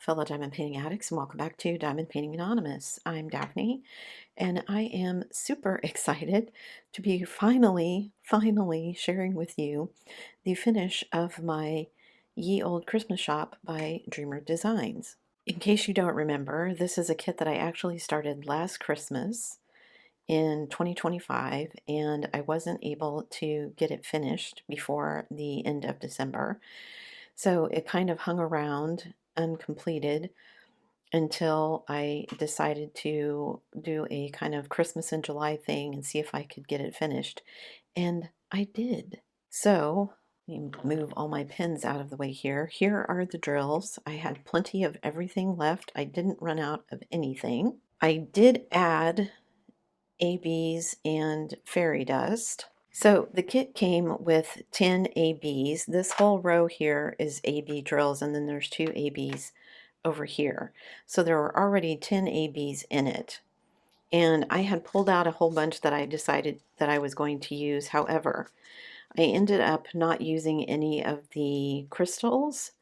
fellow diamond painting addicts, and welcome back to Diamond Painting Anonymous. I'm Daphne, and I am super excited to be finally sharing with you the finish of my Ye Old Christmas Shop by Dreamer Designs. In case you don't remember, this is a kit that I actually started last Christmas in 2025, and I wasn't able to get it finished before the end of December. So it kind of hung around uncompleted until I decided to do a kind of Christmas in July thing and see if I could get it finished. And I did. So let me move all my pins out of the way here. Here are the drills. I had plenty of everything left. I didn't run out of anything. I did add ABs and fairy dust. So the kit came with 10 ABs. This whole row here is AB drills, and then there's 2 ABs over here. So there were already 10 ABs in it. And I had pulled out a whole bunch that I decided that I was going to use. However, I ended up not using any of the crystals,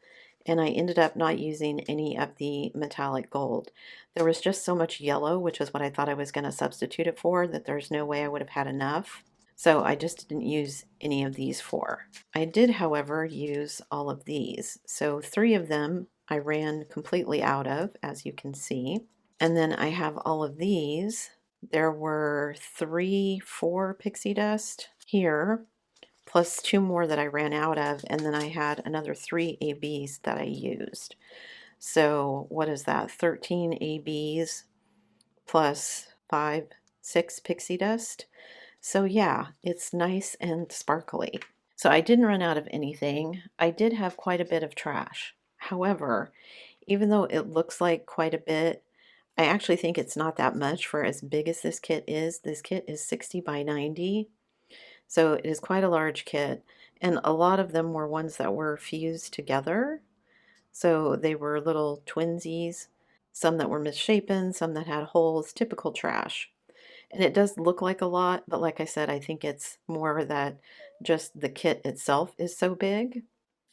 and I ended up not using any of the metallic gold. There was just so much yellow, which is what I thought I was going to substitute it for, that there's no way I would have had enough. So I just didn't use any of these 4. I did, however, use all of these. So 3 of them I ran completely out of, as you can see. And then I have all of these. There were 4 pixie dust here, plus 2 more that I ran out of, and then I had another 3 ABs that I used. So what is that? 13 ABs plus 6 pixie dust. So yeah, it's nice and sparkly. So I didn't run out of anything. I did have quite a bit of trash. However, even though it looks like quite a bit, I actually think it's not that much for as big as this kit is. This kit is 60 by 90. So it is quite a large kit, and a lot of them were ones that were fused together. So they were little twinsies, some that were misshapen, some that had holes, typical trash. And it does look like a lot, but like I said, I think it's more that just the kit itself is so big.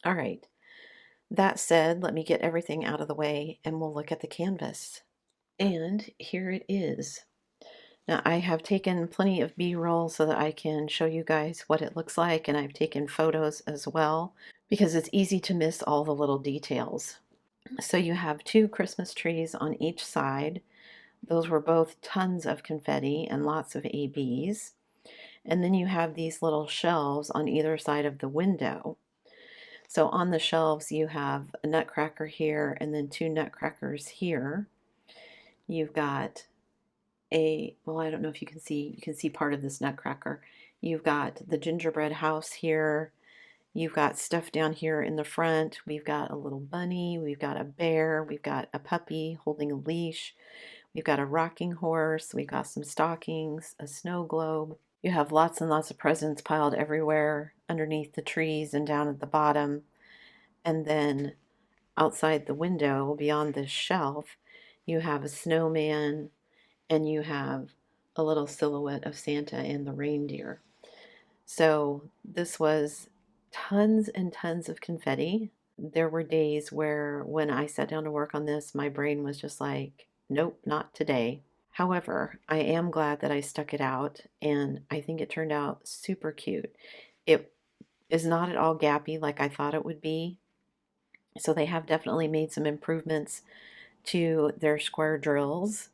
All right, that said, let me get everything out of the way and we'll look at the canvas. And here it is. Now, I have taken plenty of B-roll so that I can show you guys what it looks like, and I've taken photos as well because it's easy to miss all the little details. So you have 2 Christmas trees on each side. Those were both tons of confetti and lots of ABs. And then you have these little shelves on either side of the window. So on the shelves you have a nutcracker here and then 2 nutcrackers here. You've got well, I don't know if you can see part of this nutcracker. You've got the gingerbread house here. You've got stuff down here in the front. We've got a little bunny. We've got a bear. We've got a puppy holding a leash. We've got a rocking horse. We've got some stockings, a snow globe. You have lots and lots of presents piled everywhere underneath the trees and down at the bottom. And then outside the window, beyond this shelf, you have a snowman, and you have a little silhouette of Santa and the reindeer. So this was tons and tons of confetti. There were days where when I sat down to work on this, my brain was just like, nope, not today. However, I am glad that I stuck it out, and I think it turned out super cute. It is not at all gappy like I thought it would be. So they have definitely made some improvements to their square drills,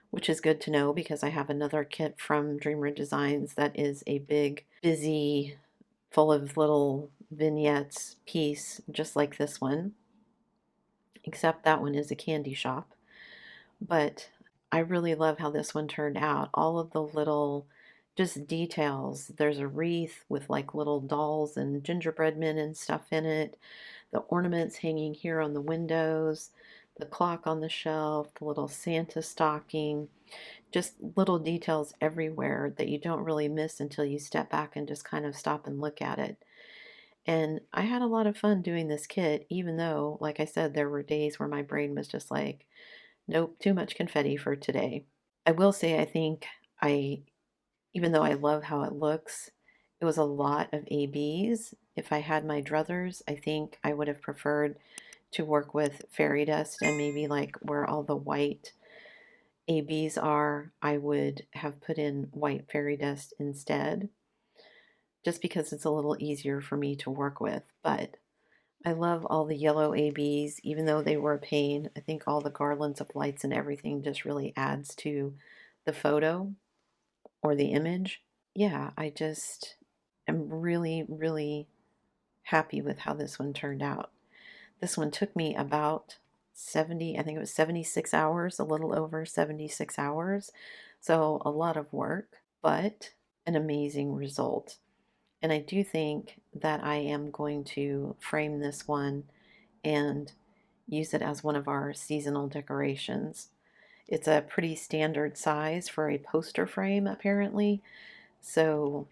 which is good to know because I have another kit from Dreamer Designs that is a big, busy, full of little vignettes piece, just like this one, except that one is a candy shop. But I really love how this one turned out. All of the little just details. There's a wreath with like little dolls and gingerbread men and stuff in it. The ornaments hanging here on the windows, the clock on the shelf, the little Santa stocking, just little details everywhere that you don't really miss until you step back and just kind of stop and look at it. And I had a lot of fun doing this kit, even though, like I said, there were days where my brain was just like, nope, too much confetti for today. I will say, I think even though I love how it looks, it was a lot of ABs. If I had my druthers, I think I would have preferred to work with fairy dust, and maybe like where all the white ABs are, I would have put in white fairy dust instead, just because it's a little easier for me to work with. But I love all the yellow ABs, even though they were a pain. I think all the garlands of lights and everything just really adds to the photo or the image. Yeah, I just am really, really happy with how this one turned out. This one took me about 70, I think it was 76 hours, a little over 76 hours. So a lot of work, but an amazing result. And I do think that I am going to frame this one and use it as one of our seasonal decorations. It's a pretty standard size for a poster frame, apparently. So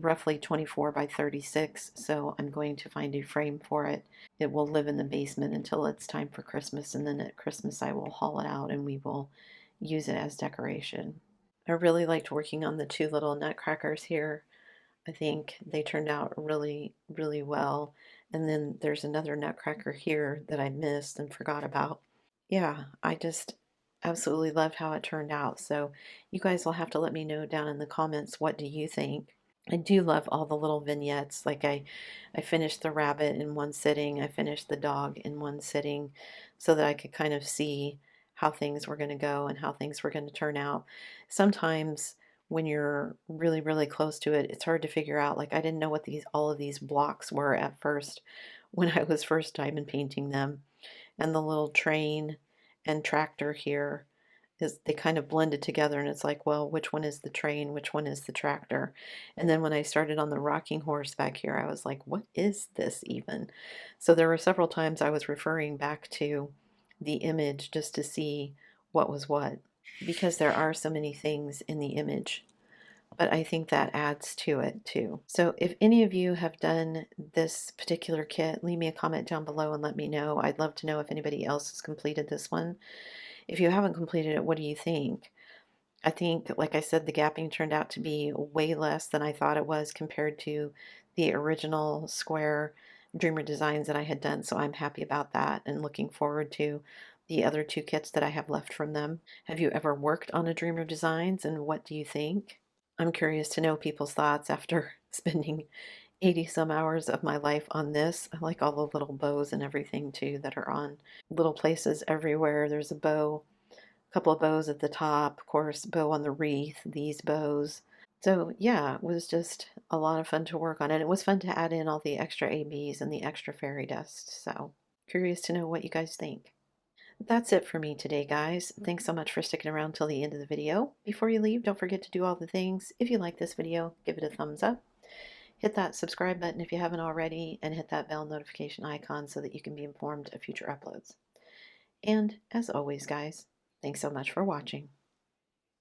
roughly 24 by 36. So I'm going to find a frame for it. It will live in the basement until it's time for Christmas, and then at Christmas I will haul it out and we will use it as decoration. I really liked working on the two little nutcrackers here. I think they turned out really, really well. And then there's another nutcracker here that I missed and forgot about. Yeah, I just absolutely loved how it turned out. So you guys will have to let me know down in the comments, what do you think? I do love all the little vignettes. Like I finished the rabbit in one sitting, I finished the dog in one sitting so that I could kind of see how things were going to go and how things were going to turn out. Sometimes when you're really, really close to it, it's hard to figure out. Like I didn't know what all of these blocks were at first when I was first diamond painting them. And the little train and tractor here is, they kind of blended together, and it's like, well, which one is the train, which one is the tractor? And then when I started on the rocking horse back here, I was like, what is this even? So there were several times I was referring back to the image just to see what was what, because there are so many things in the image, but I think that adds to it too. So if any of you have done this particular kit, leave me a comment down below and let me know. I'd love to know if anybody else has completed this one. If you haven't completed it, what do you think? I think, like I said, the gapping turned out to be way less than I thought it was compared to the original square Dreamer designs that I had done, so I'm happy about that and looking forward to the other two kits that I have left from them. Have you ever worked on a Dreamer designs, and what do you think? I'm curious to know people's thoughts after spending 80 some hours of my life on this. I like all the little bows and everything too that are on little places everywhere. There's a bow, a couple of bows at the top, of course, bow on the wreath, these bows. So yeah, it was just a lot of fun to work on, and it was fun to add in all the extra ABs and the extra fairy dust. So curious to know what you guys think. That's it for me today, guys. Thanks so much for sticking around till the end of the video. Before you leave, don't forget to do all the things. If you like this video, give it a thumbs up. Hit that subscribe button if you haven't already, and hit that bell notification icon so that you can be informed of future uploads. And as always, guys, thanks so much for watching.